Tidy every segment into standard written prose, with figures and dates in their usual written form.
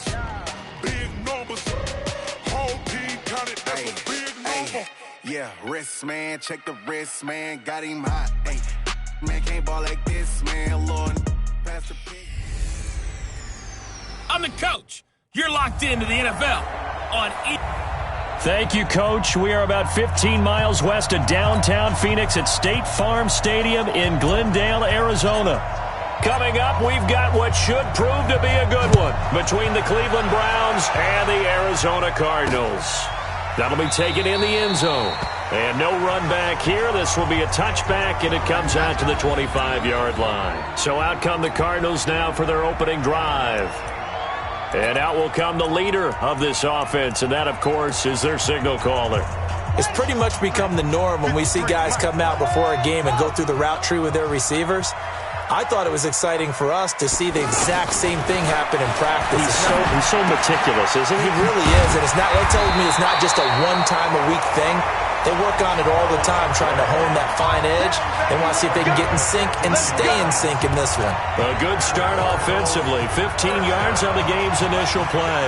numbers. Big numbers. Whole team counted, that's a big number. Yeah, wrist, man. Check the wrist, man. Got him hot. Ay, man, can't ball like this, man. Lord, pass the pick. I'm the coach. You're locked into the NFL on Thank you, Coach. We are about 15 miles west of downtown Phoenix at State Farm Stadium in Glendale, Arizona. Coming up, we've got what should prove to be a good one between the Cleveland Browns and the Arizona Cardinals. That'll be taken in the end zone. And no run back here. This will be a touchback, and it comes out to the 25-yard line. So out come the Cardinals now for their opening drive. And out will come the leader of this offense, and that, of course, is their signal caller. It's pretty much become the norm when we see guys come out before a game and go through the route tree with their receivers. I thought it was exciting for us to see the exact same thing happen in practice. He's so meticulous, isn't he? He really is, and they told me it's not just a one-time-a-week thing. They work on it all the time, trying to hone that fine edge. They want to see if they can get in sync and stay in sync in this one. A good start offensively. 15 yards on the game's initial play.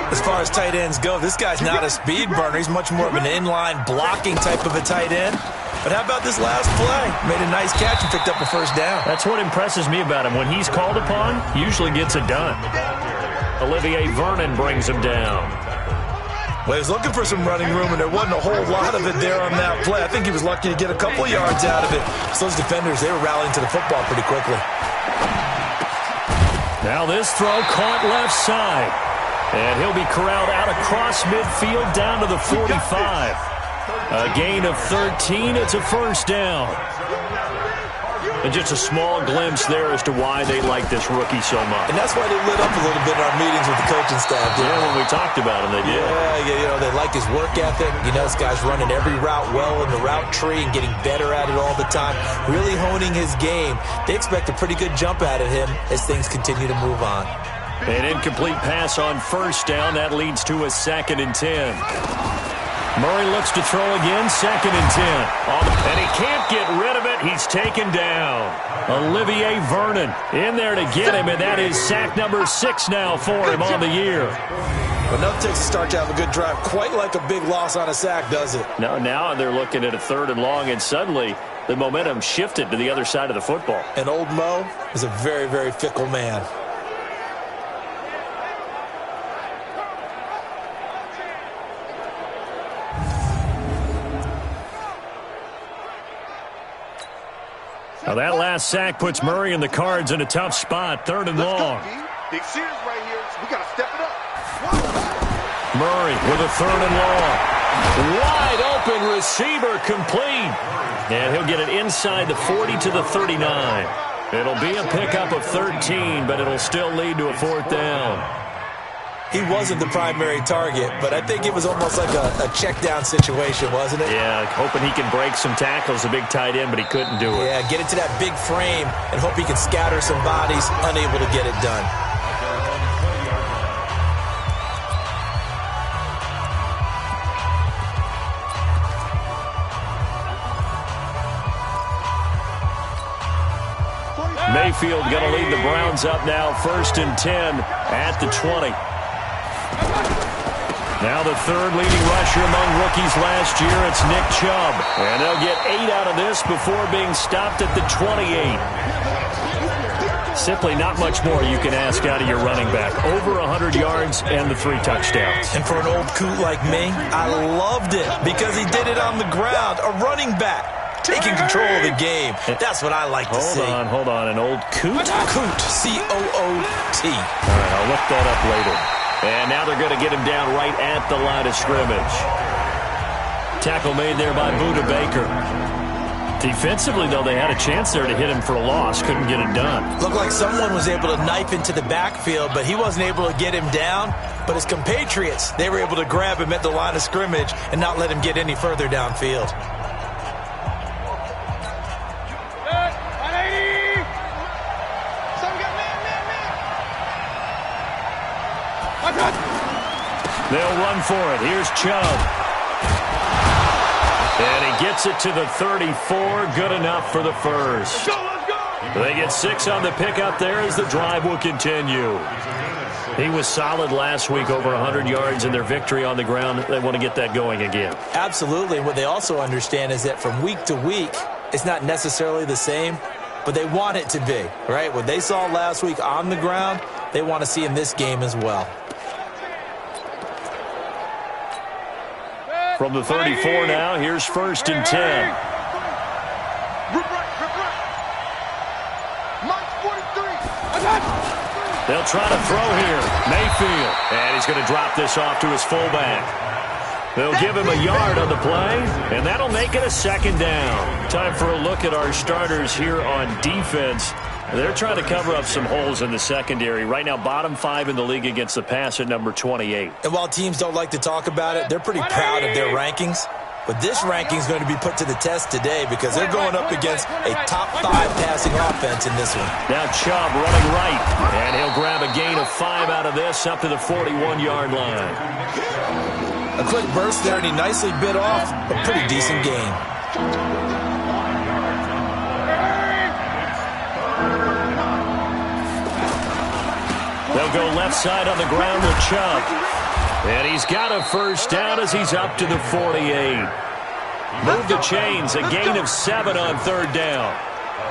As far as tight ends go, this guy's not a speed burner. He's much more of an inline blocking type of a tight end. But how about this last play? Made a nice catch and picked up a first down. That's what impresses me about him. When he's called upon, he usually gets it done. Olivier Vernon brings him down. Well, he was looking for some running room, and there wasn't a whole lot of it there on that play. I think he was lucky to get a couple yards out of it. So those defenders, they were rallying to the football pretty quickly. Now this throw caught left side. And he'll be corralled out across midfield down to the 45. A gain of 13. It's a first down. And just a small glimpse there as to why they like this rookie so much. And that's why they lit up a little bit in our meetings with the coaching staff. Yeah, when we talked about him, they did. Yeah, they like his work ethic. This guy's running every route well in the route tree and getting better at it all the time, really honing his game. They expect a pretty good jump out of him as things continue to move on. An incomplete pass on first down. That leads to a 2nd and 10. Murray looks to throw again, 2nd and 10. And he can't get rid of it. He's taken down. Olivier Vernon in there to get him, and that is sack number 6 now for him on the year. Enough takes to start to have a good drive. Quite like a big loss on a sack, does it? No, now they're looking at a 3rd and long, and suddenly the momentum shifted to the other side of the football. And old Mo is a very, very fickle man. Now that last sack puts Murray and the Cards in a tough spot. 3rd and long. Big series right here, so we got to step it up. Murray with a 3rd and long. Wide open receiver complete. And he'll get it inside the 40 to the 39. It'll be a pickup of 13, but it'll still lead to a 4th down. He wasn't the primary target, but I think it was almost like a check-down situation, wasn't it? Yeah, hoping he can break some tackles, a big tight end, but he couldn't do it. Yeah, get into that big frame and hope he can scatter some bodies, unable to get it done. Mayfield going to lead the Browns up now, 1st and 10 at the 20. Now the 3rd leading rusher among rookies last year, it's Nick Chubb. And they'll get 8 out of this before being stopped at the 28. Simply not much more you can ask out of your running back. Over 100 yards and the 3 touchdowns. And for an old coot like me, I loved it because he did it on the ground. A running back taking control of the game. That's what I like to see. Hold on. An old coot? Coot. C-O-O-T. All right, I'll look that up later. And now they're going to get him down right at the line of scrimmage. Tackle made there by Budda Baker. Defensively, though, they had a chance there to hit him for a loss. Couldn't get it done. Looked like someone was able to knife into the backfield, but he wasn't able to get him down. But his compatriots, they were able to grab him at the line of scrimmage and not let him get any further downfield. They'll run for it. Here's Chubb. And he gets it to the 34. Good enough for the first. Let's go! They get 6 on the pickup there as the drive will continue. He was solid last week, over 100 yards in their victory on the ground. They want to get that going again. Absolutely. What they also understand is that from week to week, it's not necessarily the same, but they want it to be, right? What they saw last week on the ground, they want to see in this game as well. From the 34 now, here's 1st and 10. They'll try to throw here. Mayfield. And he's going to drop this off to his fullback. They'll give him a yard on the play, and that'll make it a 2nd down. Time for a look at our starters here on defense. They're trying to cover up some holes in the secondary. Right now, bottom 5 in the league against the pass at number 28. And while teams don't like to talk about it, they're pretty proud of their rankings. But this ranking is going to be put to the test today because they're going up against a top 5 passing offense in this one. Now Chubb running right, and he'll grab a gain of 5 out of this up to the 41-yard line. A quick burst there, and he nicely bit off a pretty decent gain. They'll go left side on the ground with Chubb. And he's got a 1st down as he's up to the 48. Move the chains, a gain of 7 on 3rd down.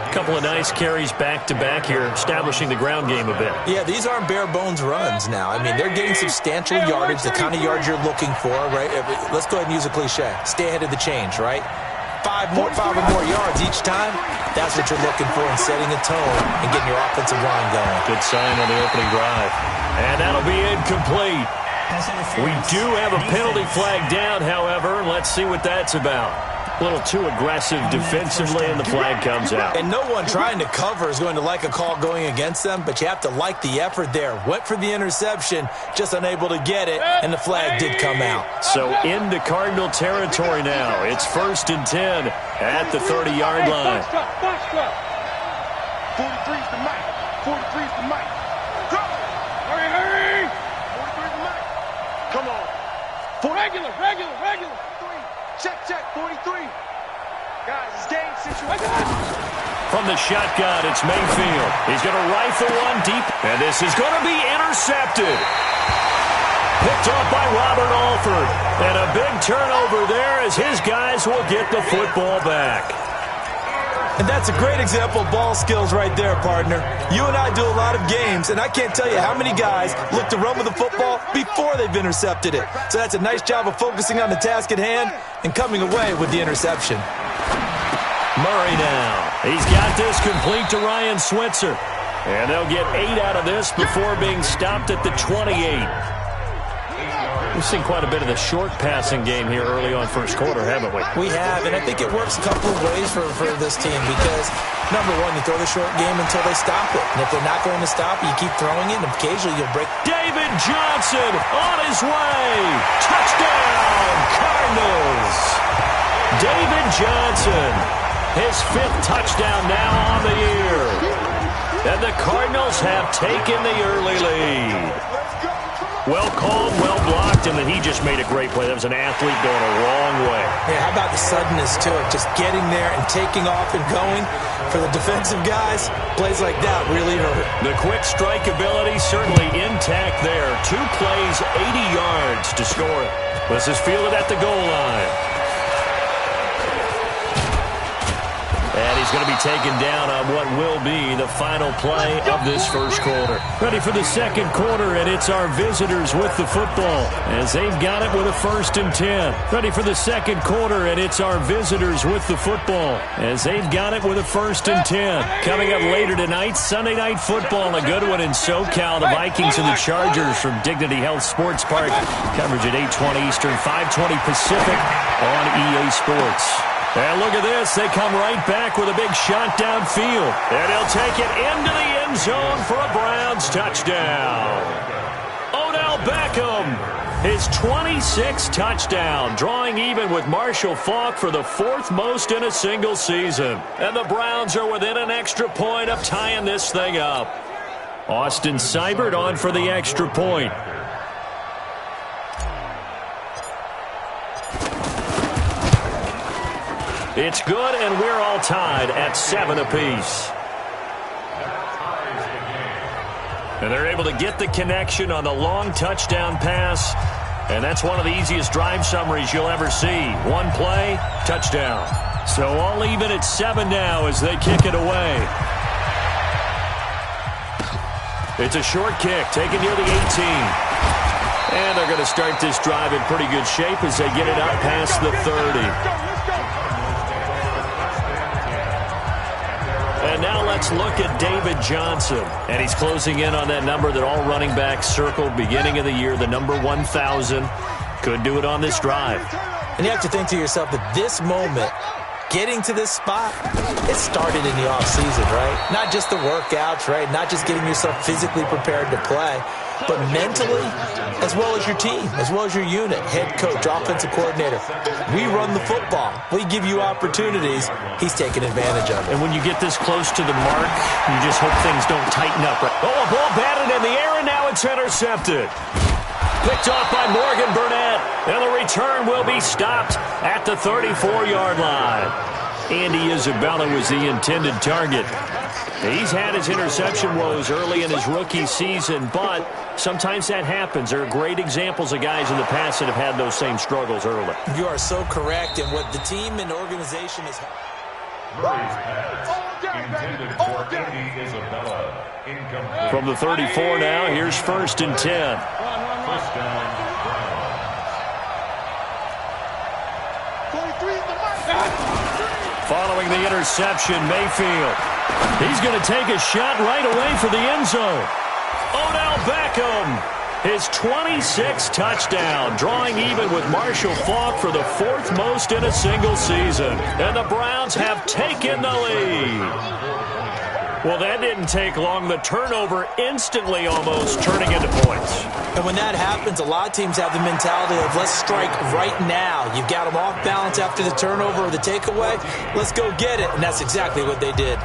A couple of nice carries back-to-back here, establishing the ground game a bit. Yeah, these aren't bare-bones runs now. I mean, they're getting substantial yardage, the kind of yards you're looking for, right? Let's go ahead and use a cliche. Stay ahead of the change, right? 5 or more yards each time. That's what you're looking for in setting a tone and getting your offensive line going. Good sign on the opening drive. And that'll be incomplete. We do have a penalty flag down, however. Let's see what that's about. A little too aggressive defensively, and the flag comes out. And no one trying to cover is going to like a call going against them, but you have to like the effort there. Went for the interception, just unable to get it, and the flag did come out. So into Cardinal territory now. It's 1st and 10 at the 30-yard line. 43's the mic. 43's the mic. Hurry! 43's the mic. Come on. Regular. Check, 43. Guys, it's game situation. From the shotgun, it's Mayfield. He's going to rifle one deep, and this is going to be intercepted. Picked off by Robert Alford. And a big turnover there as his guys will get the football back. And that's a great example of ball skills right there, partner. You and I do a lot of games, and I can't tell you how many guys look to run with the football before they've intercepted it. So that's a nice job of focusing on the task at hand and coming away with the interception. Murray now. He's got this complete to Ryan Switzer. And they'll get 8 out of this before being stopped at the 28. We've seen quite a bit of the short passing game here early on first quarter, haven't we? We have, and I think it works a couple of ways for this team because, number one, you throw the short game until they stop it. And if they're not going to stop it, you keep throwing it, and occasionally you'll break. David Johnson on his way. Touchdown, Cardinals. David Johnson, his 5th touchdown now on the year. And the Cardinals have taken the early lead. Well called, well blocked, and then he just made a great play. That was an athlete going a long way. Yeah, how about the suddenness to it? Just getting there and taking off and going. For the defensive guys, plays like that really hurt. The quick strike ability certainly intact there. 2 plays, 80 yards to score it. This is fielded at the goal line. And he's going to be taken down on what will be the final play of this first quarter. Ready for the second quarter, and it's our visitors with the football as they've got it with a 1st and 10. Ready for the second quarter, and it's our visitors with the football as they've got it with a 1st and 10. Coming up later tonight, Sunday Night Football, a good one in SoCal. The Vikings and the Chargers from Dignity Health Sports Park. Coverage at 8:20 Eastern, 5:20 Pacific on EA Sports. And look at this. They come right back with a big shot downfield. And he'll take it into the end zone for a Browns touchdown. Odell Beckham, his 26th touchdown, drawing even with Marshall Faulk for the 4th most in a single season. And the Browns are within an extra point of tying this thing up. Austin Seibert on for the extra point. It's good, and we're all tied at 7 apiece. And they're able to get the connection on the long touchdown pass. And that's one of the easiest drive summaries you'll ever see. One play, touchdown. So all even at 7 now as they kick it away. It's a short kick, taken near the 18. And they're going to start this drive in pretty good shape as they get it out past the 30. And now let's look at David Johnson. And he's closing in on that number that all running backs circled beginning of the year, the number 1,000. Could do it on this drive. And you have to think to yourself that this moment, getting to this spot, it started in the offseason, right? Not just the workouts, right? Not just getting yourself physically prepared to play, but mentally, as well as your team, as well as your unit, head coach, offensive coordinator. We run the football. We give you opportunities. He's taking advantage of it. And when you get this close to the mark, you just hope things don't tighten up. Right? Oh, a ball batted in the air, and now it's intercepted. Picked off by Morgan Burnett, and the return will be stopped at the 34-yard line. Andy Isabella was the intended target. He's had his interception woes early in his rookie season, but sometimes that happens. There are great examples of guys in the past that have had those same struggles early. You are so correct, and what the team and organization is... From the 34 now, here's 1st and 10. Following the interception, Mayfield. He's going to take a shot right away for the end zone. Odell Beckham, his 26th touchdown, drawing even with Marshall Faulk for the 4th most in a single season. And the Browns have taken the lead. Well, that didn't take long. The turnover instantly almost turning into points. And when that happens, a lot of teams have the mentality of let's strike right now. You've got them off balance after the turnover or the takeaway. Let's go get it. And that's exactly what they did.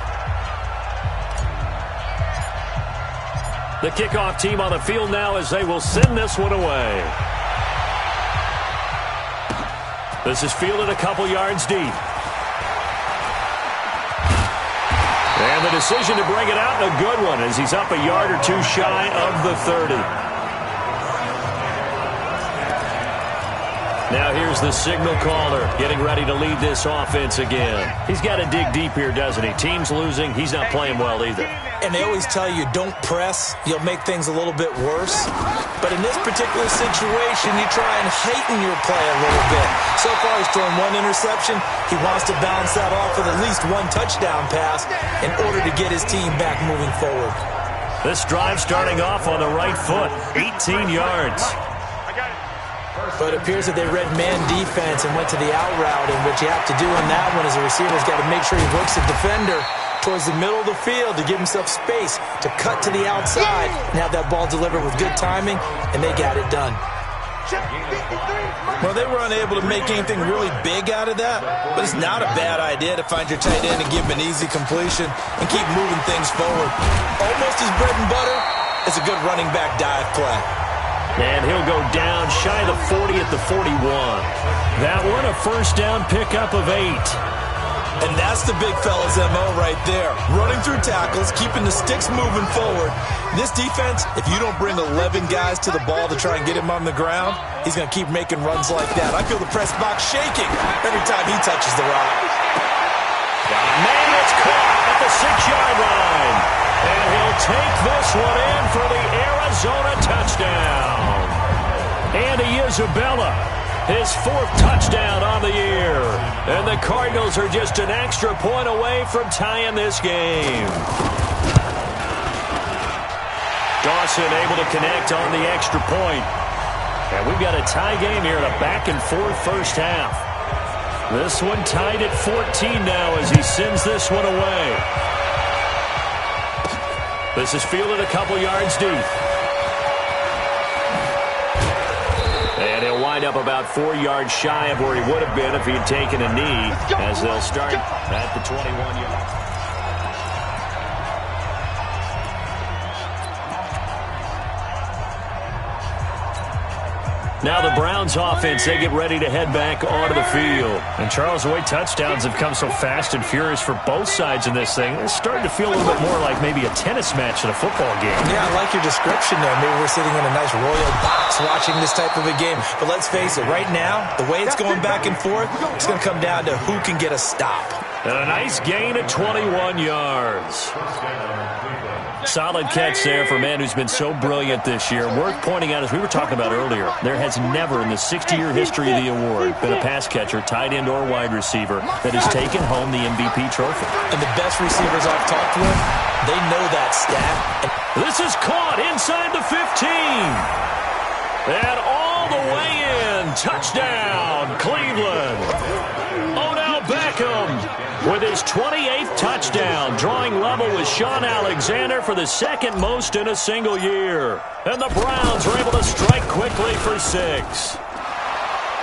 The kickoff team on the field now as they will send this one away. This is fielded a couple yards deep. And the decision to bring it out, a good one, as he's up a yard or two shy of the 30. Now here's the signal caller getting ready to lead this offense again. He's got to dig deep here, doesn't he? Team's losing. He's not playing well either. And they always tell you, don't press. You'll make things a little bit worse. But in this particular situation, you try and heighten your play a little bit. So far, he's thrown one interception. He wants to bounce that off with at least one touchdown pass in order to get his team back moving forward. This drive starting off on the right foot, 18 yards. But it appears that they read man defense and went to the out route, and what you have to do on that one is the receiver's got to make sure he works the defender towards the middle of the field to give himself space to cut to the outside and have that ball delivered with good timing, and they got it done. Well, they were unable to make anything really big out of that, but it's not a bad idea to find your tight end and give him an easy completion and keep moving things forward. Almost his bread and butter is a good running back dive play. And he'll go down shy of the 40 at the 41. That one a first down pickup of 8. And that's the big fella's MO right there. Running through tackles, keeping the sticks moving forward. This defense, if you don't bring 11 guys to the ball to try and get him on the ground, he's going to keep making runs like that. I feel the press box shaking every time he touches the rock. Man, it's caught at the 6-yard line. And he'll take this one in for the Arizona touchdown. Andy Isabella, his 4th touchdown on the year. And the Cardinals are just an extra point away from tying this game. Dawson able to connect on the extra point. And we've got a tie game here in a back-and-forth first half. This one tied at 14 now as he sends this one away. This is fielded a couple yards deep. And he'll wind up about 4 yards shy of where he would have been if he had taken a knee, as they'll start at the 21-yard. Now the Browns offense, they get ready to head back onto the field. And Charles, the way touchdowns have come so fast and furious for both sides in this thing, it's starting to feel a little bit more like maybe a tennis match in a football game. Yeah, I like your description there. Maybe we're sitting in a nice royal box watching this type of a game. But let's face it, right now, the way it's going back and forth, it's going to come down to who can get a stop. And a nice gain of 21 yards. Solid catch there for a man who's been so brilliant this year. Worth pointing out, as we were talking about earlier, there has never in the 60-year history of the award been a pass catcher, tight end, or wide receiver that has taken home the MVP trophy. And the best receivers I've talked with, they know that stat. This is caught inside the 15. And all the way in. Touchdown, Cleveland. Odell Beckham with his 28th touchdown, drawing level with Sean Alexander for the second most in a single year. And the Browns are able to strike quickly for 6.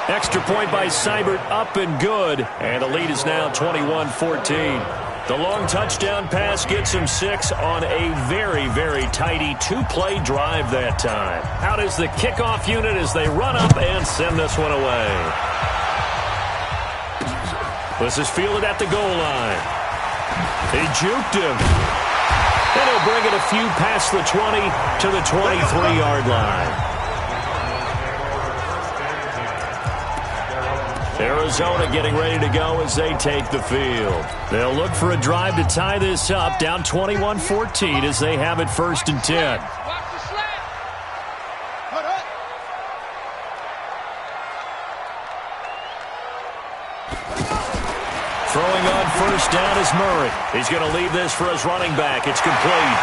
Extra point by Seibert, up and good. And the lead is now 21-14. The long touchdown pass gets him 6 on a very, very tidy 2-play drive that time. Out is the kickoff unit as they run up and send this one away. This is fielded at the goal line. He juked him. And he'll bring it a few past the 20 to the 23-yard line. Arizona getting ready to go as they take the field. They'll look for a drive to tie this up, down 21-14 as they have it 1st and 10. Throwing on 1st down is Murray. He's going to leave this for his running back. It's complete.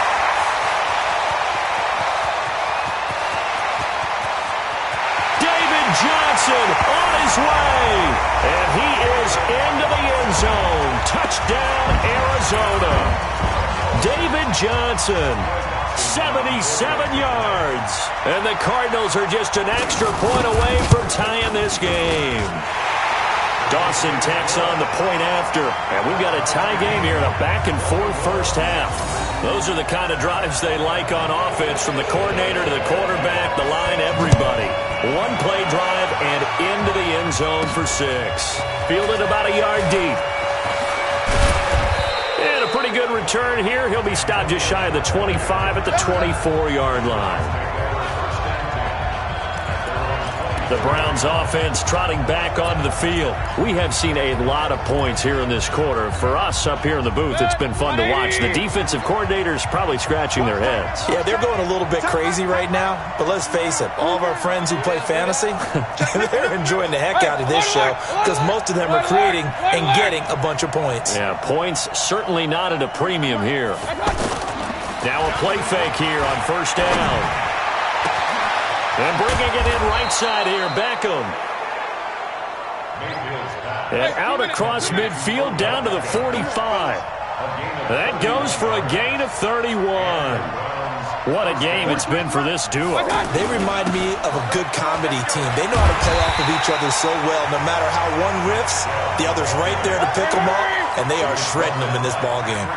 David Johnson on his way. And he is into the end zone. Touchdown, Arizona. David Johnson, 77 yards. And the Cardinals are just an extra point away from tying this game. Dawson tacks on the point after. And we've got a tie game here in a back-and-forth first half. Those are the kind of drives they like on offense, from the coordinator to the quarterback, the line, everybody. One-play drive and into the end zone for 6. Fielded about a yard deep. And a pretty good return here. He'll be stopped just shy of the 25 at the 24-yard line. The Browns offense trotting back onto the field. We have seen a lot of points here in this quarter. For us up here in the booth, it's been fun to watch. The defensive coordinators probably scratching their heads. Yeah, they're going a little bit crazy right now. But let's face it, all of our friends who play fantasy, they're enjoying the heck out of this show because most of them are creating and getting a bunch of points. Yeah, points certainly not at a premium here. Now a play fake here on 1st down. And bringing it in right side here, Beckham. And out across midfield down to the 45. That goes for a gain of 31. What a game it's been for this duo. They remind me of a good comedy team. They know how to play off of each other so well. No matter how one riffs, the other's right there to pick them up, and they are shredding them in this ball game.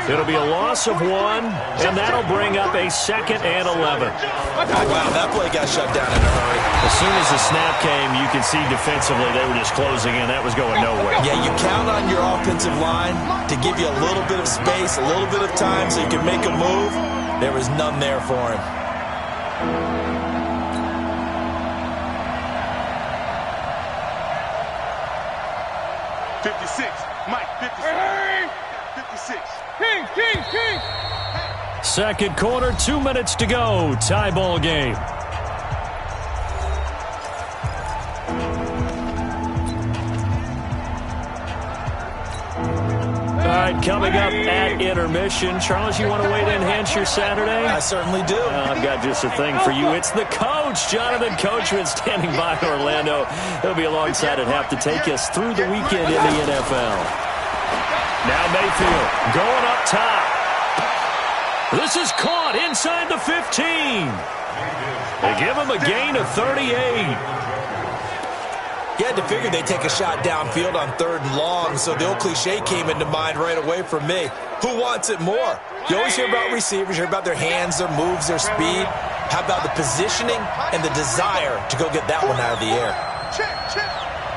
It'll be a loss of 1, and that'll bring up a 2nd and 11. Oh, wow, that play got shut down in a hurry. As soon as the snap came, you could see defensively they were just closing in. That was going nowhere. Yeah, you count on your offensive line to give you a little bit of space, a little bit of time so you can make a move. There was none there for him. Mike, 56. King. Second quarter, 2 minutes to go. Tie ball game. All right, coming up at intermission. Charles, you want to wait to enhance your Saturday? I certainly do. I've got just a thing for you. It's the coach, Jonathan Coachman, standing by Orlando. He'll be alongside at half to take us through the weekend in the NFL. Now Mayfield going up top. This is caught inside the 15. They give him a gain of 38. You had to figure they'd take a shot downfield on 3rd and long, so the old cliche came into mind right away for me. Who wants it more? You always hear about receivers, you hear about their hands, their moves, their speed. How about the positioning and the desire to go get that one out of the air? Check.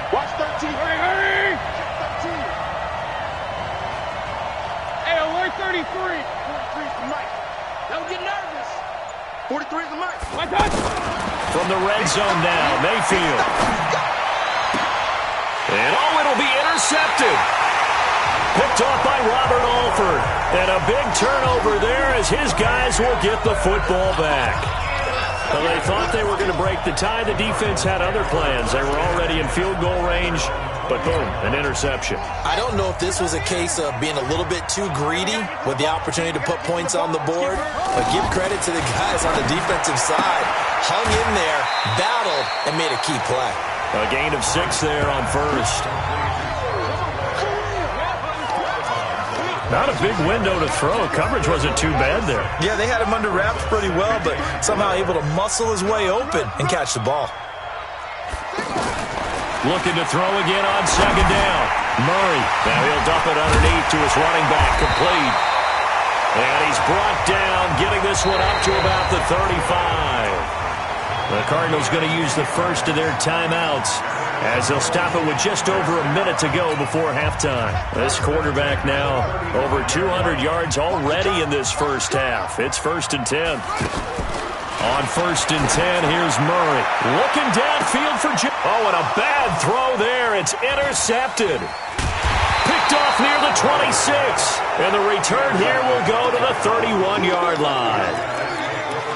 Watch 13. Hurry. Check 13. Hey, alert 33. 43 is the mic. Don't get nervous. 43 is the mic. My touch. From the red zone now, Mayfield. And it'll be intercepted. Picked off by Robert Alford. And a big turnover there as his guys will get the football back. Well, they thought they were going to break the tie. The defense had other plans. They were already in field goal range, but boom, an interception. I don't know if this was a case of being a little bit too greedy with the opportunity to put points on the board, but give credit to the guys on the defensive side. Hung in there, battled, and made a key play. A gain of 6 there on first. Not a big window to throw. Coverage wasn't too bad there. Yeah, they had him under wraps pretty well, but somehow able to muscle his way open and catch the ball. Looking to throw again on second down. Murray. Now he'll dump it underneath to his running back. Complete. And he's brought down, getting this one up to about the 35. The Cardinals going to use the first of their timeouts as they'll stop it with just over a minute to go before halftime. This quarterback now over 200 yards already in this first half. It's 1st and 10. On 1st and 10, here's Murray. Looking downfield for Jim. Oh, and a bad throw there. It's intercepted. Picked off near the 26. And the return here will go to the 31-yard line.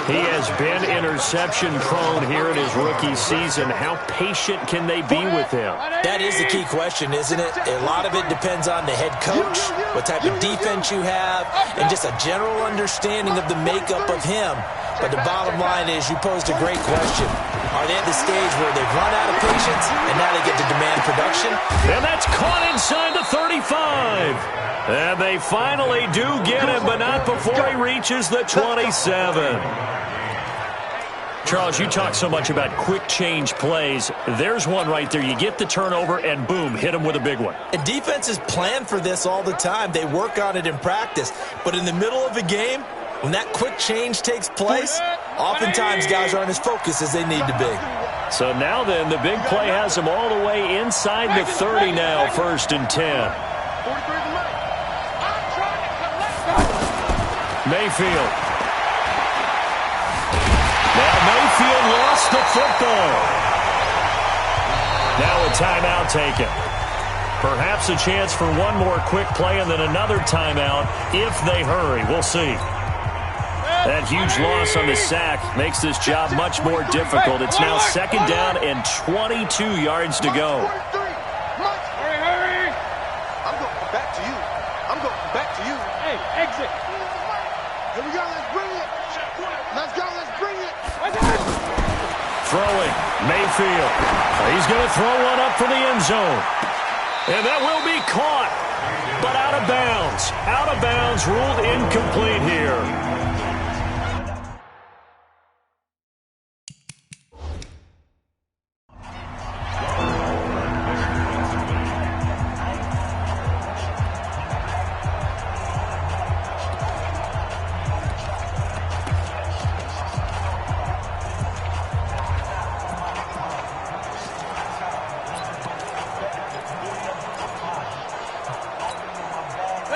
He has been interception-prone here in his rookie season. How patient can they be with him? That is the key question, isn't it? A lot of it depends on the head coach, what type of defense you have, and just a general understanding of the makeup of him. But the bottom line is you posed a great question. Are they at the stage where they've run out of patience, and now they get to demand production? And that's caught inside the 35. And they finally do get him, but not before he reaches the 27. Charles, you talk so much about quick change plays. There's one right there. You get the turnover, and boom, hit him with a big one. And defenses plan for this all the time. They work on it in practice. But in the middle of a game, when that quick change takes place, oftentimes guys aren't as focused as they need to be. So now then, the big play has him all the way inside the 30 now, 1st and 10. Mayfield. Now Mayfield lost the football. Now a timeout taken. Perhaps a chance for one more quick play and then another timeout if they hurry. We'll see. That huge loss on the sack makes this job much more difficult. It's now 2nd down and 22 yards to go. Hurry. I'm going back to you. Hey, exit. Here we go, let's bring it. Let's go, let's bring it. Throwing, Mayfield. He's going to throw one up for the end zone. And that will be caught, but out of bounds. Out of bounds, ruled incomplete here.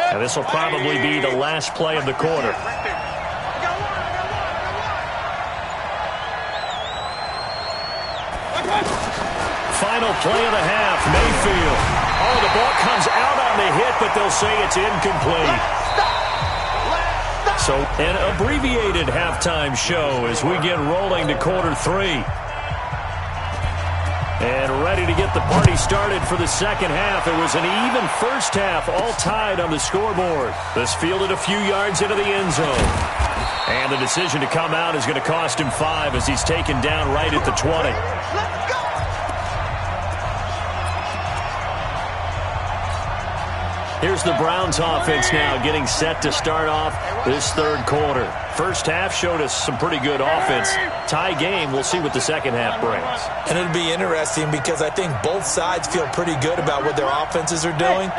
And this will probably be the last play of the quarter. Final play of the half, Mayfield. Oh, the ball comes out on the hit, but they'll say it's incomplete. So an abbreviated halftime show as we get rolling to quarter 3. And ready to get the party started for the second half. It was an even first half, all tied on the scoreboard. This fielded a few yards into the end zone. And the decision to come out is going to cost him 5 as he's taken down right at the 20. Here's the Browns offense now getting set to start off this third quarter. First half showed us some pretty good offense. Tie game, we'll see what the second half brings. And it'll be interesting because I think both sides feel pretty good about what their offenses are doing.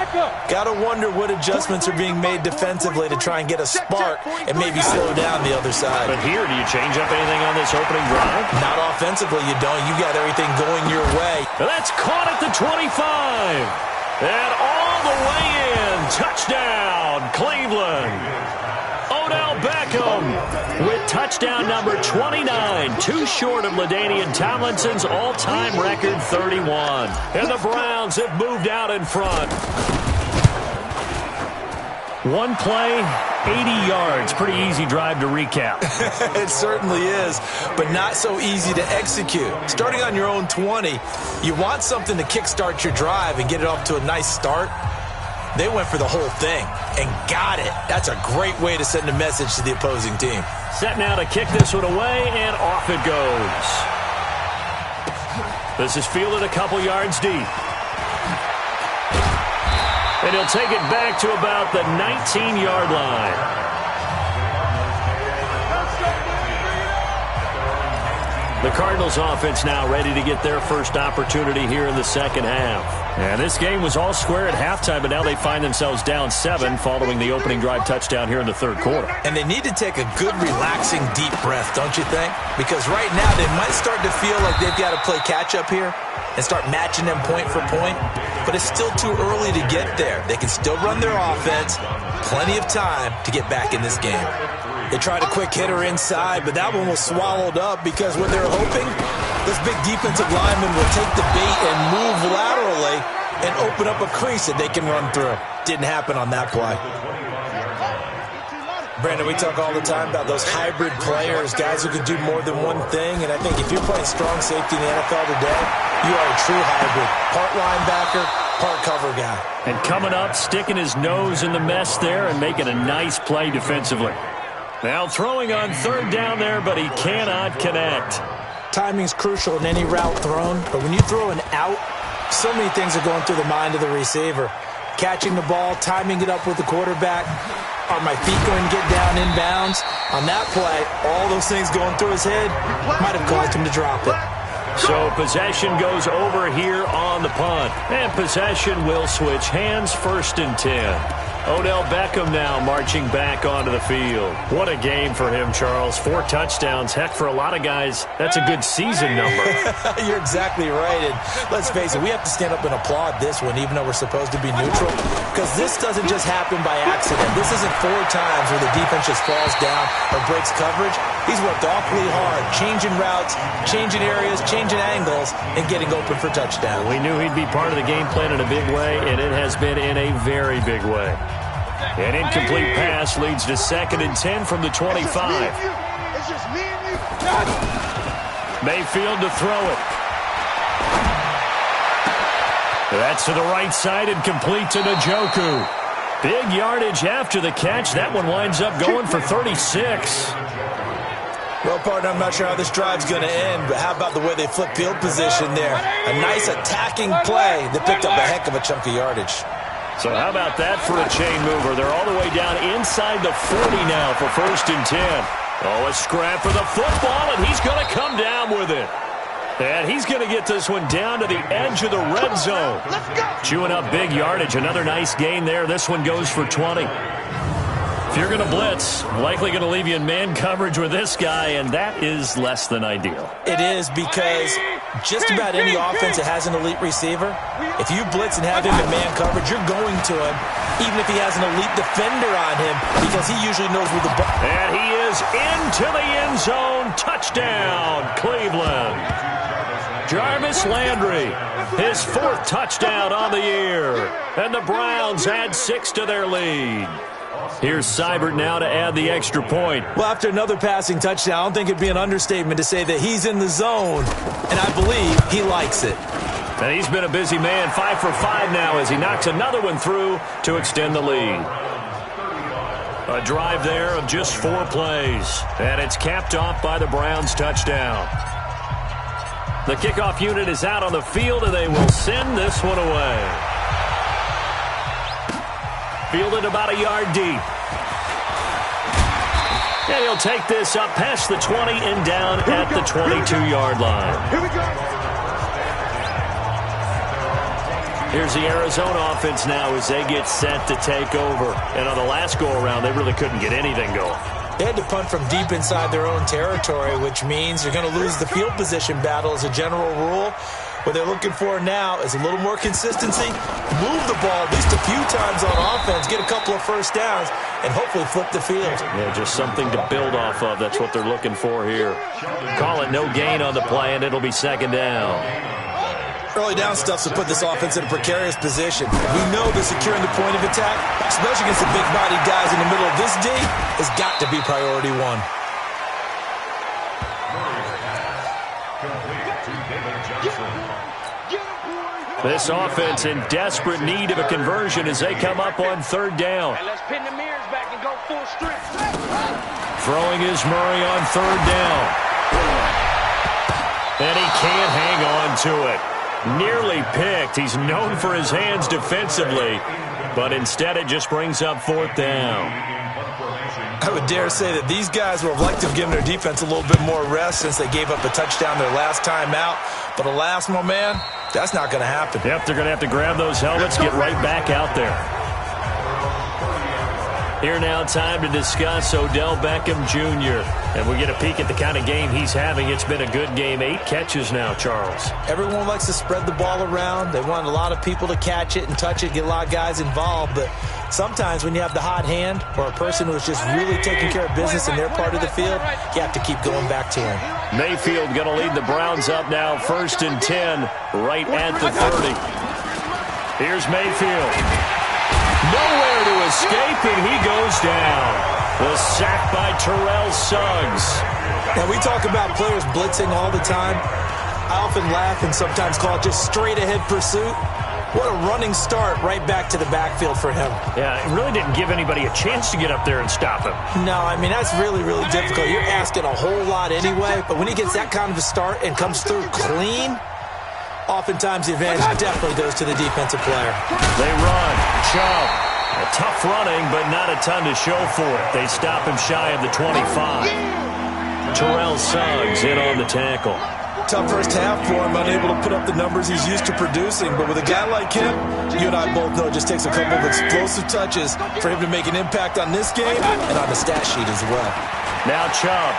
Got to wonder what adjustments are being made defensively to try and get a spark and maybe slow down the other side. But here, do you change up anything on this opening drive? Not offensively, you don't. You got everything going your way. That's caught at the 25. And all the way in. Touchdown, Cleveland. Odell Beckham with touchdown number 29. Too short of LaDainian Tomlinson's all-time record 31. And the Browns have moved out in front. One play, 80 yards. Pretty easy drive to recap. It certainly is, but not so easy to execute. Starting on your own 20, you want something to kickstart your drive and get it off to a nice start. They went for the whole thing and got it. That's a great way to send a message to the opposing team. Set now to kick this one away, and off it goes. This is fielded a couple yards deep. And he'll take it back to about the 19-yard line. The Cardinals offense now ready to get their first opportunity here in the second half. And this game was all square at halftime, but now they find themselves down 7 following the opening drive touchdown here in the third quarter. And they need to take a good, relaxing, deep breath, don't you think? Because right now they might start to feel like they've got to play catch-up here and start matching them point for point. But it's still too early to get there. They can still run their offense. Plenty of time to get back in this game. They tried a quick hitter inside, but that one was swallowed up because what they're hoping, this big defensive lineman will take the bait and move laterally and open up a crease that they can run through. Didn't happen on that play. Brandon, we talk all the time about those hybrid players, guys who can do more than one thing, and I think if you're playing strong safety in the NFL today, you are a true hybrid. Part linebacker, part cover guy. And coming up, sticking his nose in the mess there and making a nice play defensively. Now throwing on third down there, but he cannot connect. Timing's crucial in any route thrown, but when you throw an out, so many things are going through the mind of the receiver. Catching the ball, timing it up with the quarterback. Are my feet going to get down inbounds? On that play, all those things going through his head might have caused him to drop it. So possession goes over here on the punt. And possession will switch hands, 1st and 10. Odell Beckham now marching back onto the field. What a game for him, Charles. 4 touchdowns. Heck, for a lot of guys, that's a good season number. You're exactly right. And let's face it, we have to stand up and applaud this one, even though we're supposed to be neutral, because this doesn't just happen by accident. This isn't 4 times where the defense just falls down or breaks coverage. He's worked awfully hard, changing routes, changing areas, changing angles, and getting open for touchdown. We knew he'd be part of the game plan in a big way, and it has been in a very big way. An incomplete pass leads to 2nd and 10 from the 25. It's just me and you. Mayfield to throw it. That's to the right side and complete to Njoku. Big yardage after the catch. That one winds up going for 36. Well, partner, I'm not sure how this drive's going to end, but how about the way they flip field position there? A nice attacking play that picked up a heck of a chunk of yardage. So how about that for a chain mover? They're all the way down inside the 40 now for 1st and 10. Oh, a scrap for the football, and he's going to come down with it. And he's going to get this one down to the edge of the red zone. Chewing up big yardage. Another nice gain there. This one goes for 20. If you're going to blitz, likely going to leave you in man coverage with this guy, and that is less than ideal. It is, because just about any offense that has an elite receiver, if you blitz and have him in man coverage, you're going to him, even if he has an elite defender on him, because he usually knows where the ball. And he is into the end zone. Touchdown, Cleveland. Jarvis Landry, his 4th touchdown on the year. And the Browns add 6 to their lead. Here's Seibert now to add the extra point. Well, after another passing touchdown, I don't think it'd be an understatement to say that he's in the zone, and I believe he likes it. And he's been a busy man, 5 for 5 now as he knocks another one through to extend the lead. A drive there of just 4 plays, and it's capped off by the Browns' touchdown. The kickoff unit is out on the field, and they will send this one away. Fielded about a yard deep. And he'll take this up past the 20 and down at the 22-yard line. Here we go. Here's the Arizona offense now as they get set to take over. And on the last go-around, they really couldn't get anything going. They had to punt from deep inside their own territory, which means you're going to lose the field position battle as a general rule. What they're looking for now is a little more consistency, move the ball at least a few times on offense, get a couple of first downs, and hopefully flip the field. Yeah, just something to build off of. That's what they're looking for here. Call it no gain on the play, and it'll be second down. Early down stuff to put this offense in a precarious position. We know that securing the point of attack, especially against the big-bodied guys in the middle of this D, has got to be priority one. This offense in desperate need of a conversion as they come up on third down. And let's pin the mirrors back and go full strength. Throwing is Murray on third down. And he can't hang on to it. Nearly picked. He's known for his hands defensively, but instead it just brings up fourth down. I would dare say that these guys would have liked to have given their defense a little bit more rest since they gave up a touchdown their last time out. But alas, my man, that's not going to happen. Yep, they're going to have to grab those helmets, get right back out there. Here now, time to discuss Odell Beckham Jr. And we get a peek at the kind of game he's having. It's been a good game. 8 catches now, Charles. Everyone likes to spread the ball around. They want a lot of people to catch it and touch it, get a lot of guys involved. But sometimes when you have the hot hand or a person who's just really taking care of business in their part of the field, you have to keep going back to him. Mayfield going to lead the Browns up now, 1st and 10, right at the 30. Here's Mayfield. Nowhere to escape, and he goes down. The sack by Terrell Suggs. Now, we talk about players blitzing all the time. I often laugh and sometimes call it just straight-ahead pursuit. What a running start right back to the backfield for him. Yeah, it really didn't give anybody a chance to get up there and stop him. No, I mean, that's really, really difficult. You're asking a whole lot anyway, but when he gets that kind of a start and comes through clean, oftentimes the advantage definitely goes to the defensive player. They run. Chubb. A tough running, but not a ton to show for it. They stop him shy of the 25. Terrell Suggs in on the tackle. Tough first half for him, unable to put up the numbers he's used to producing. But with a guy like him, you and I both know it just takes a couple of explosive touches for him to make an impact on this game and on the stat sheet as well. Now Chubb.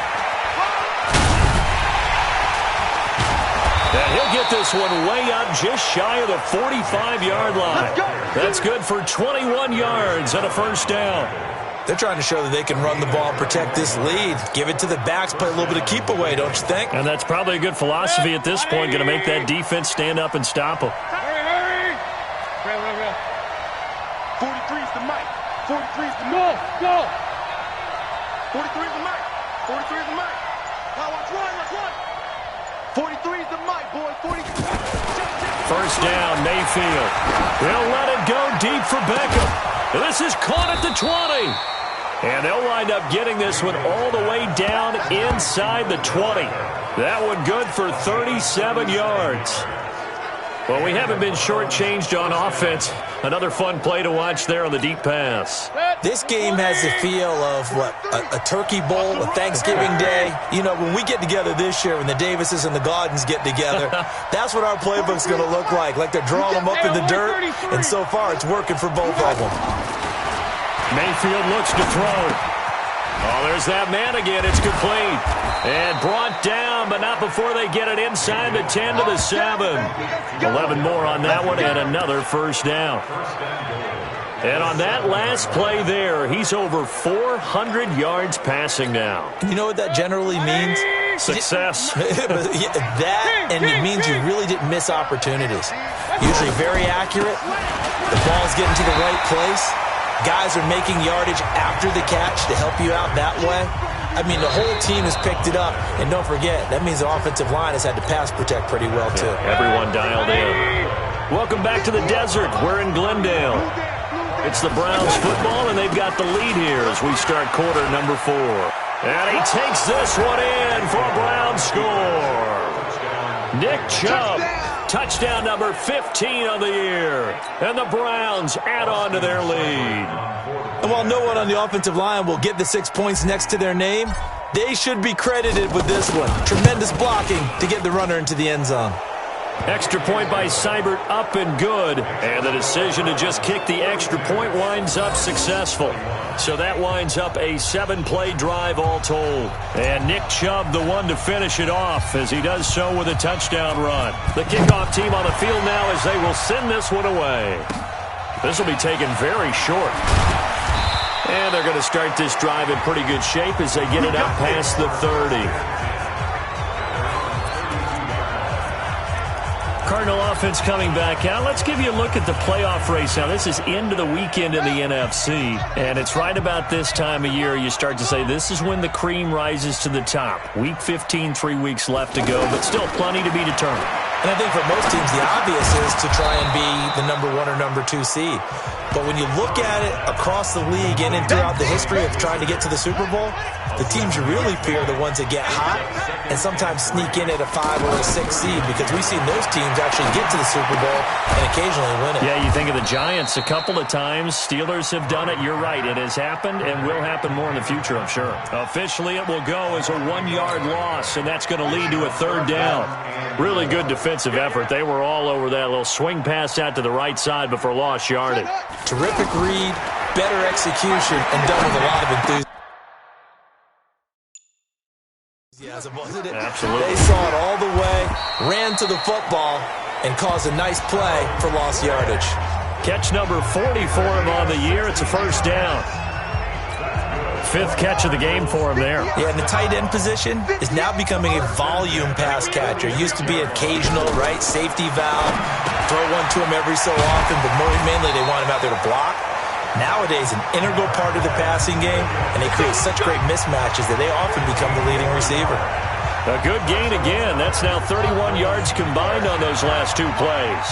And he'll get this one way up just shy of the 45-yard line. That's good for 21 yards and a first down. They're trying to show that they can run the ball and protect this lead. Give it to the backs, play a little bit of keep away, don't you think? And that's probably a good philosophy at this point, going to make that defense stand up and stop them. Hurry! 43's the mic. 43's the mic. Go! 43's the mic. 43's the mic. Now watch one. 43's the mic, boy. 40. First down, Mayfield. They'll let it go deep for Beckham. This is caught at the 20. And they'll wind up getting this one all the way down inside the 20. That one good for 37 yards. Well, we haven't been shortchanged on offense. Another fun play to watch there on the deep pass. This game has the feel of, a turkey bowl, a Thanksgiving day. You know, when we get together this year, when the Davises and the Gaudens get together, that's what our playbook's going to look like. Like they're drawing them up in the dirt, and so far it's working for both of them. Mayfield looks to throw. Oh, there's that man again. It's complete. And brought down, but not before they get it inside the 10 to the 7. 11 more on that one, and another first down. And on that last play there, he's over 400 yards passing now. You know what that generally means? Success. That, and it means you really didn't miss opportunities. Usually very accurate. The ball's getting to the right place. Guys are making yardage after the catch to help you out that way. I mean, the whole team has picked it up. And don't forget, that means the offensive line has had to pass protect pretty well, too. Yeah, everyone dialed in. Welcome back to the desert. We're in Glendale. It's the Browns football, and they've got the lead here as we start quarter number 4. And he takes this one in for a Browns score. Nick Chubb Touchdown number 15 on the year. And the Browns add on to their lead. And while no one on the offensive line will get the 6 points next to their name, they should be credited with this one. Tremendous blocking to get the runner into the end zone. Extra point by Seibert, up and good. And the decision to just kick the extra point winds up successful. So that winds up a 7-play drive all told. And Nick Chubb, the one to finish it off, as he does so with a touchdown run. The kickoff team on the field now as they will send this one away. This will be taken very short. And they're going to start this drive in pretty good shape as they get it up past the 30. Cardinal offense coming back out. Let's give you a look at the playoff race now. This is into the weekend in the NFC, and it's right about this time of year you start to say this is when the cream rises to the top. Week 15, 3 weeks left to go, but still plenty to be determined. And I think for most teams, the obvious is to try and be the number 1 or number 2 seed. But when you look at it across the league and throughout the history of trying to get to the Super Bowl, the teams you really fear are the ones that get hot and sometimes sneak in at a 5 or a 6 seed, because we've seen those teams actually get to the Super Bowl and occasionally win it. Yeah, you think of the Giants a couple of times. Steelers have done it. You're right. It has happened and will happen more in the future, I'm sure. Officially, it will go as a 1-yard loss, and that's going to lead to a 3rd down. Really good defensive effort. They were all over that little swing pass out to the right side before lost yardage. Terrific read, better execution, and done with a lot of enthusiasm, wasn't it? Absolutely. They saw it all the way, ran to the football, and caused a nice play for lost yardage. Catch number 40 for him on the year. It's a 1st down. 5th catch of the game for him there. Yeah, and the tight end position is now becoming a volume pass catcher. Used to be occasional, right? Safety valve. Throw one to him every so often, but mainly they want him out there to block. Nowadays, an integral part of the passing game, and they create such great mismatches that they often become the leading receiver. A good gain again. That's now 31 yards combined on those last 2 plays.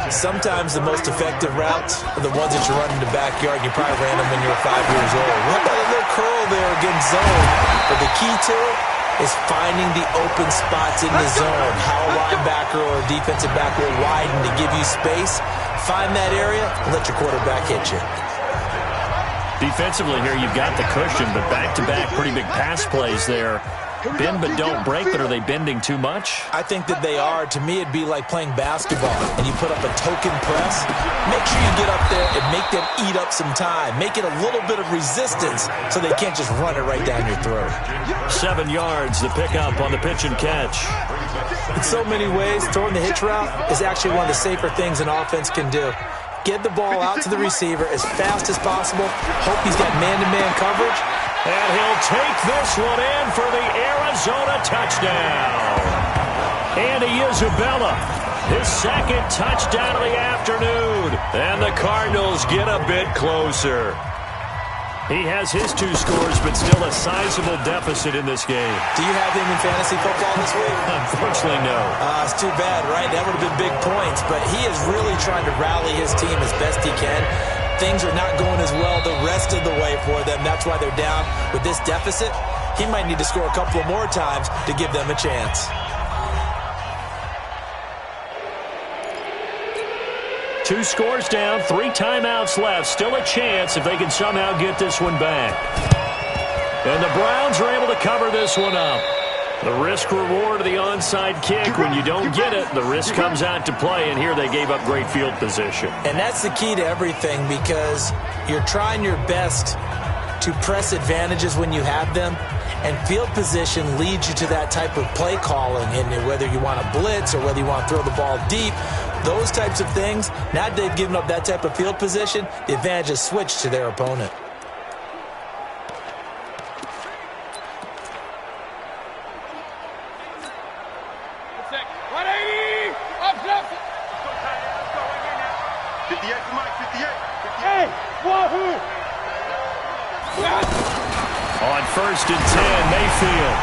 Sometimes the most effective routes are the ones that you run in the backyard. You probably ran them when you were 5 years old. What about a little curl there against zone? But the key to it is finding the open spots in the zone. How a linebacker or a defensive back will widen to give you space. Find that area and let your quarterback hit you. Defensively here, you've got the cushion, but back-to-back pretty big pass plays there. Bend but don't break, but are they bending too much? I think that they are. To me, it'd be like playing basketball, and you put up a token press. Make sure you get up there and make them eat up some time. Make it a little bit of resistance so they can't just run it right down your throat. 7 yards, the pickup on the pitch and catch. In so many ways, throwing the hitch route is actually one of the safer things an offense can do. Get the ball out to the receiver as fast as possible. Hope he's got man-to-man coverage. And he'll take this one in for the Arizona touchdown. Andy Isabella, his 2nd touchdown of the afternoon. And the Cardinals get a bit closer. He has his 2 scores, but still a sizable deficit in this game. Do you have him in fantasy football this week? Unfortunately, no. It's too bad, right? That would have been big points. But he is really trying to rally his team as best he can. Things are not going as well the rest of the way for them. That's why they're down with this deficit. He might need to score a couple of more times to give them a chance. 2 scores down, 3 timeouts left. Still a chance if they can somehow get this one back. And the Browns are able to cover this one up. The risk-reward of the onside kick, when you don't get it, the risk comes out to play, and here they gave up great field position. And that's the key to everything, because you're trying your best to press advantages when you have them, and field position leads you to that type of play calling, and whether you want to blitz or whether you want to throw the ball deep, those types of things. Now they've given up that type of field position, the advantage is switched to their opponent. On 1st and 10, Mayfield.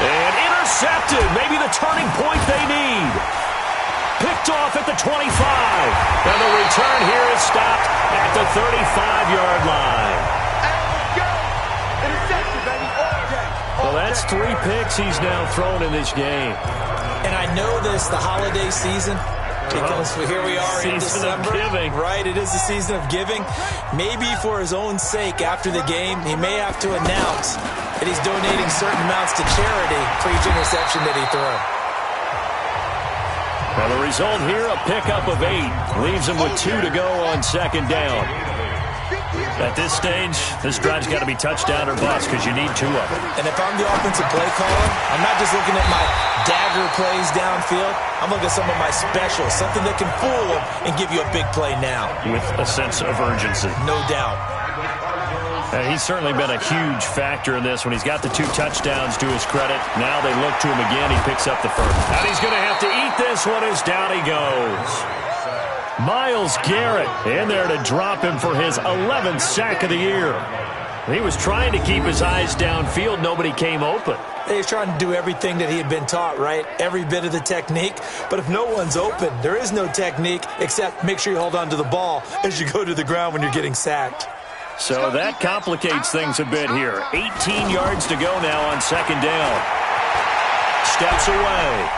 And intercepted. Maybe the turning point they need. Picked off at the 25. And the return here is stopped at the 35-yard line. And let's go. Interception, baby. All day. Well, that's 3 picks he's now thrown in this game. And I know this, the holiday season, because here we are in December. Season of giving. Right, it is the season of giving. Maybe for his own sake after the game, he may have to announce that he's donating certain amounts to charity for each interception that he threw. Well, the result here, a pickup of 8. Leaves him with 2 to go on second down. At this stage, this drive's got to be touchdown or bust because you need 2 of them. And if I'm the offensive play caller, I'm not just looking at my dagger plays downfield. I'm looking at some of my specials, something that can fool them and give you a big play now. With a sense of urgency. No doubt. He's certainly been a huge factor in this when he's got the 2 touchdowns to his credit. Now they look to him again. He picks up the first. And he's going to have to eat this one as down he goes. Myles Garrett in there to drop him for his 11th sack of the year. He was trying to keep his eyes downfield. Nobody came open. He's trying to do everything that he had been taught, right? Every bit of the technique. But if no one's open, there is no technique except make sure you hold on to the ball as you go to the ground when you're getting sacked. So that complicates things a bit here. 18 yards to go now on second down. Steps away.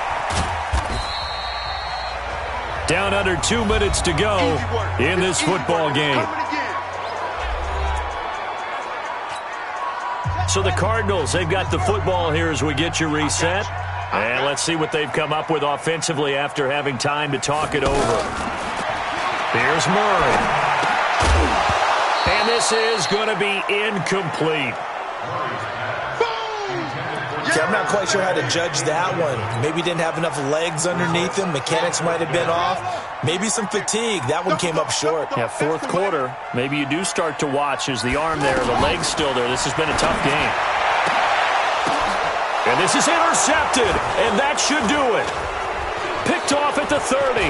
Down under 2 minutes to go in this football game. So the Cardinals, they've got the football here as we get you reset. And let's see what they've come up with offensively after having time to talk it over. Here's Murray. And this is going to be incomplete. Okay, I'm not quite sure how to judge that one. Maybe didn't have enough legs underneath him. Mechanics might have been off. Maybe some fatigue. That one came up short. Yeah, fourth quarter. Maybe you do start to watch as the arm there, the leg's still there. This has been a tough game. And this is intercepted, and that should do it. Picked off at the 30.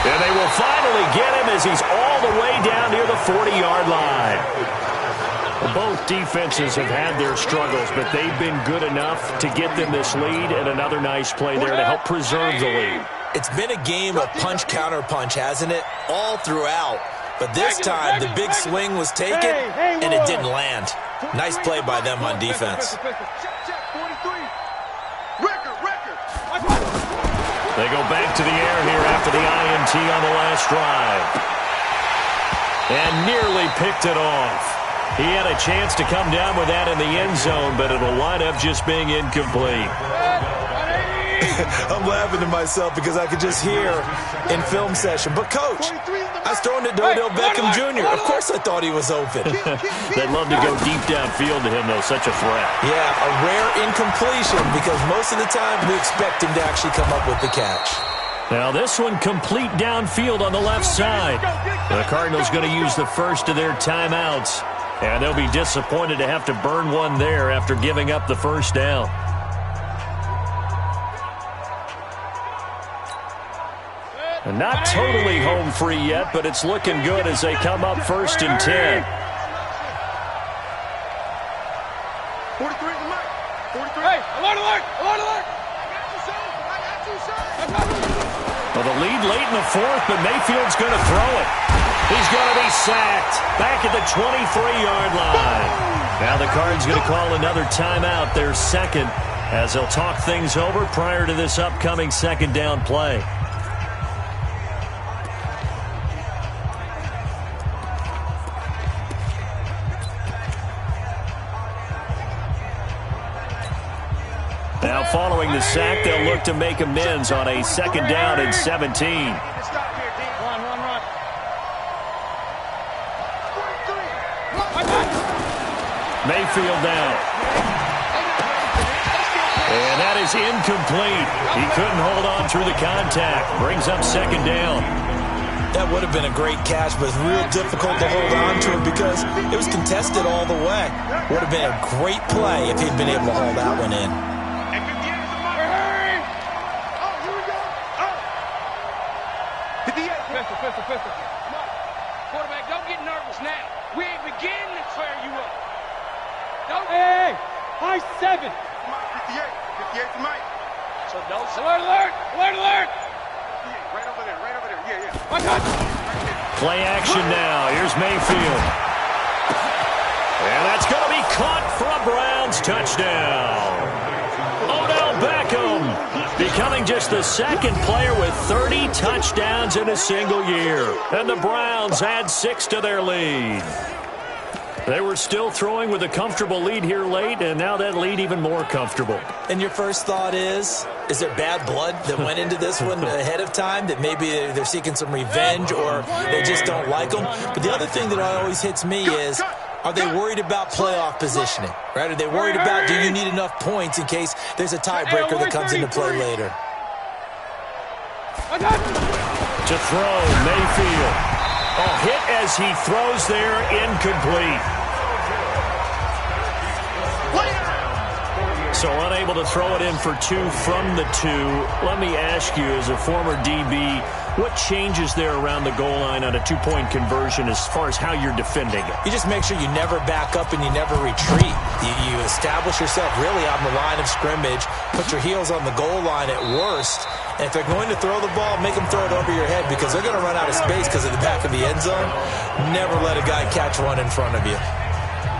And they will finally get him as he's all the way down near the 40-yard line. Both defenses have had their struggles, but they've been good enough to get them this lead, and another nice play there to help preserve the lead. It's been a game of punch-counter-punch, hasn't it? All throughout. But this time, the big swing was taken, and it didn't land. Nice play by them on defense. They go back to the air here after the INT on the last drive. And nearly picked it off. He had a chance to come down with that in the end zone, but it'll wind up just being incomplete. I'm laughing to myself because I could just hear in film session. But, Coach, I was throwing it to Odell Beckham Jr. Of course I thought he was open. They'd love to go deep downfield to him, though. Such a threat. Yeah, a rare incompletion because most of the time we expect him to actually come up with the catch. Now this one complete downfield on the left side. The Cardinals going to use the first of their timeouts. And they'll be disappointed to have to burn one there after giving up the first down. And not totally home free yet, but it's looking good as they come up 1st and 10. 43 is the mic. 43. Hey, alert, alert, alert, alert. I got you, sir. Well, the lead late in the 4th, but Mayfield's going to throw it. He's going to be sacked back at the 23-yard line. Now the Cards going to call another timeout, their second, as they'll talk things over prior to this upcoming second down play. Now following the sack, they'll look to make amends on a second down and 17. Mayfield down. And that is incomplete. He couldn't hold on through the contact. Brings up second down. That would have been a great catch, but real difficult to hold on to him because it was contested all the way. Would have been a great play if he'd been able to hold that one in. Pistol. Quarterback, don't get nervous now. We ain't beginning to clear you up. Don't. Hey, high 7. 58 to Mike. So don't. Alert. Right over there. Yeah. Play action now. Here's Mayfield. And that's going to be caught for a Browns touchdown. Odell Beckham becoming just the second player with 30 touchdowns in a single year. And the Browns add 6 to their lead. They were still throwing with a comfortable lead here late, and now that lead even more comfortable. And your first thought is there bad blood that went into this one ahead of time, that maybe they're seeking some revenge or they just don't like them? But the other thing that always hits me is, are they worried about playoff positioning? Right? Are they worried about, do you need enough points in case there's a tiebreaker that comes into play later? To throw, Mayfield. A hit as he throws there, incomplete. So unable to throw it in for 2 from the 2. Let me ask you, as a former DB, what changes there around the goal line on a 2-point conversion as far as how you're defending it? You just make sure you never back up and you never retreat. You establish yourself really on the line of scrimmage, put your heels on the goal line at worst, and if they're going to throw the ball, make them throw it over your head because they're going to run out of space because of the back of the end zone. Never let a guy catch one in front of you.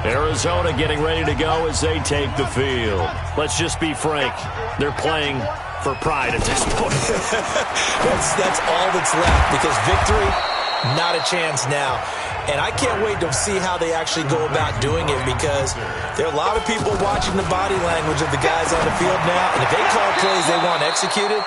Arizona getting ready to go as they take the field. Let's just be frank. They're playing for pride at this point. that's all that's left because victory, not a chance now. And I can't wait to see how they actually go about doing it because there are a lot of people watching the body language of the guys on the field now. And if they call plays they want executed,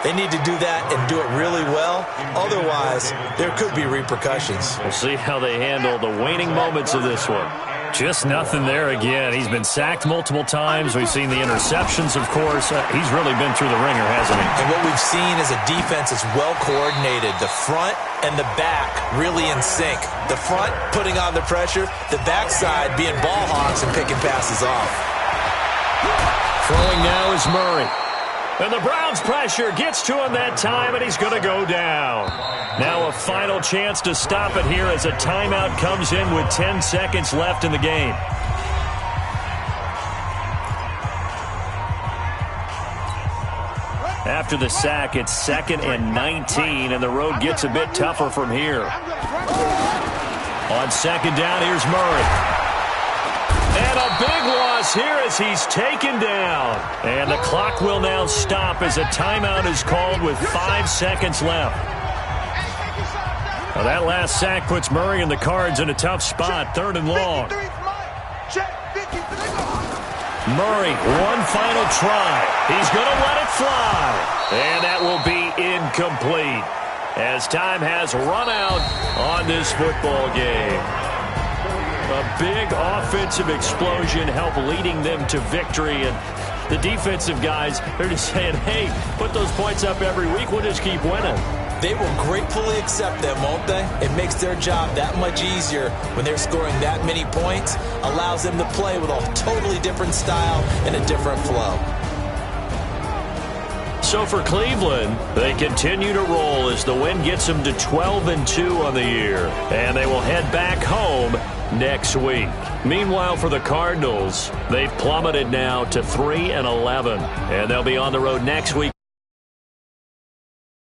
they need to do that and do it really well. Otherwise, there could be repercussions. We'll see how they handle the waning moments of this one. Just nothing there again. He's been sacked multiple times. We've seen the interceptions, of course. He's really been through the ringer, hasn't he? And what we've seen is a defense that's well coordinated. The front and the back really in sync. The front putting on the pressure. The backside being ball hawks and picking passes off. Throwing now is Murray. And the Browns pressure gets to him that time, and he's going to go down. Now a final chance to stop it here as a timeout comes in with 10 seconds left in the game. After the sack, it's 2nd and 19, and the road gets a bit tougher from here. On 2nd down, here's Murray. And a big loss here as he's taken down. And the clock will now stop as a timeout is called with 5 seconds left. Now that last sack puts Murray and the Cards in a tough spot, 3rd and long. Murray, one final try. He's going to let it fly. And that will be incomplete as time has run out on this football game. A big offensive explosion helped leading them to victory. And the defensive guys, they're just saying, hey, put those points up every week. We'll just keep winning. They will gratefully accept them, won't they? It makes their job that much easier when they're scoring that many points. Allows them to play with a totally different style and a different flow. So for Cleveland, they continue to roll as the win gets them to 12-2 on the year. And they will head back home next week. Meanwhile, for the Cardinals, they've plummeted now to 3-11. And they'll be on the road next week.